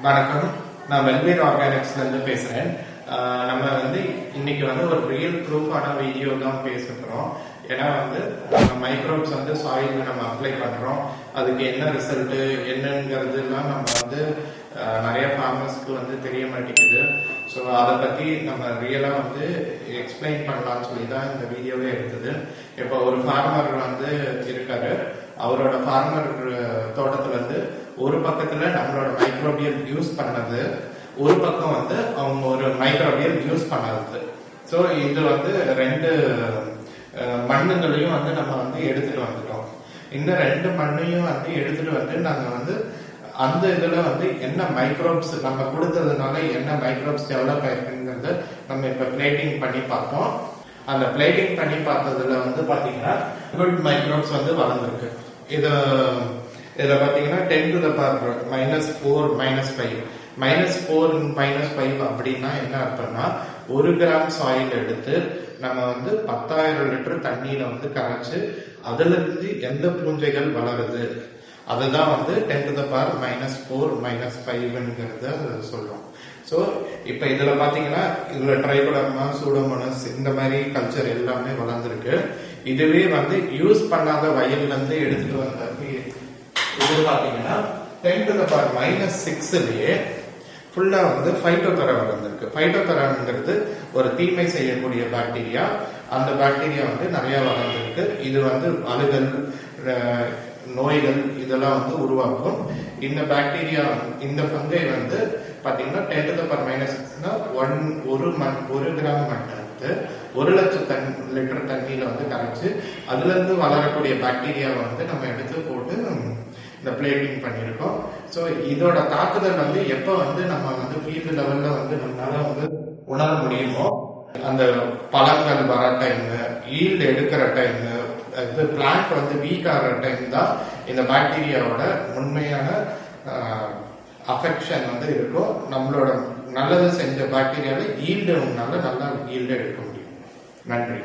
வணக்கம், நான் வெல்வேர் ஆர்கானிக்ஸ்ல இருந்து பேசுறேன். நம்ம இன்னைக்கு ஒரு ரியல் ப்ரூஃபான வீடியோ தான் பேச போறோம். ஏன்னா மைக்ரோப்ஸ் சாயில்ல நம்ம அப்ளை பண்றோம், அதுக்கு என்ன ரிசல்ட் என்னங்கிறதுலாம் நம்ம நிறைய ஃபார்மர்ஸ்க்கு தெரிய மாட்டேங்குது. ஸோ அதை பத்தி நம்ம ரியலா எக்ஸ்பிளைன் பண்ணலாம்னு சொல்லி தான் இந்த வீடியோவே எடுத்தது. இப்போ ஒரு ஃபார்மர் இருக்காரு, அவரோட ஃபார்மர் தோட்டத்துல ஒரு பக்கத்துல நம்மளோட மைக்ரோபியல் யூஸ் பண்ணது, ஒரு பக்கம் அவங்க ஒரு மைக்ரோபியல் யூஸ் பண்ணாதது. ஸோ இது ரெண்டு மண்ணுங்களையும் நம்ம எடுத்துட்டு வந்துட்டோம். இந்த ரெண்டு மண்ணையும் எடுத்துட்டு நாங்க அந்த இதுல என்ன மைக்ரோப்ஸ் நம்ம கொடுத்ததுனால என்ன மைக்ரோப்ஸ் டெவலப் ஆயிருக்குங்கிறத நம்ம இப்ப பிளேட்டிங் பண்ணி பார்த்தோம். அந்த பிளேட்டிங் பண்ணி பார்த்ததுல பாத்தீங்கன்னா குட் மைக்ரோப்ஸ் வளர்ந்துருக்கு. இதுல பாத்தீங்கன்னா 10 to the power -4 -5 -4 -5 அப்படின்னா என்ன அர்த்தம்னா, 1 கிராம் சாயில் எடுத்து நம்ம 10,000 லிட்டர் தண்ணியில கரைச்சு அதுல இருந்து எந்த பூஞ்சைகள் வளருது அதுதான் 10 to the power -4 -5 சொல்றோம். சோ இப்ப இதுல பாத்தீங்கன்னா இதுல ட்ரைகோடர்மா, சூடோமோனாஸ் இந்த மாதிரி கல்ச்சர் எல்லாமே வளர்ந்துருக்கு. இதுவே யூஸ் பண்ணாத வயல்ல இருந்து எடுத்துட்டு வந்த இது பாத்தீங்கன்னா 10 to the power -6லயே ஃபுல்லா ஃபைட்டோதெரா வளர்ந்துருக்கு. ஃபைட்டோதெராங்கிறது ஒரு தீமை செய்யக்கூடிய பாக்டீரியா. அந்த பாக்டீரியா நிறைய வளர்ந்துருக்கு. இது அழுகல், நோய்கள் இதெல்லாம் உருவாக்கும். இந்த பாக்டீரியா, இந்த பங்கை பாத்தீங்கன்னா 10 to the power -6னா 1 கிராம் மண் 1 லட்சம் லிட்டர் தண்ணியில கரைச்சு அதுல இருந்து வளரக்கூடிய பாக்டீரியாவை நம்ம எடுத்து போட்டு இந்த பிளேட்டிங் பண்ணிருக்கோம். சோ இதோட தாக்குதல் எப்ப நம்ம ஃபீல்டு லெவல்ல நம்மளால உணர முடியுமோ, அந்த பழங்கள் வர டைம், ஈல்டு எடுக்கிற டைம், பிளான்ட் வீக் ஆகிற டைம் தான் இந்த பாக்டீரியாவோட உண்மையான அஃபெக்ஷன் இருக்கும். நம்மளோட நல்லது செஞ்ச பாக்டீரியால ஈல்டு நல்லா ஈல்டு எடுக்க முடியும். நன்றி.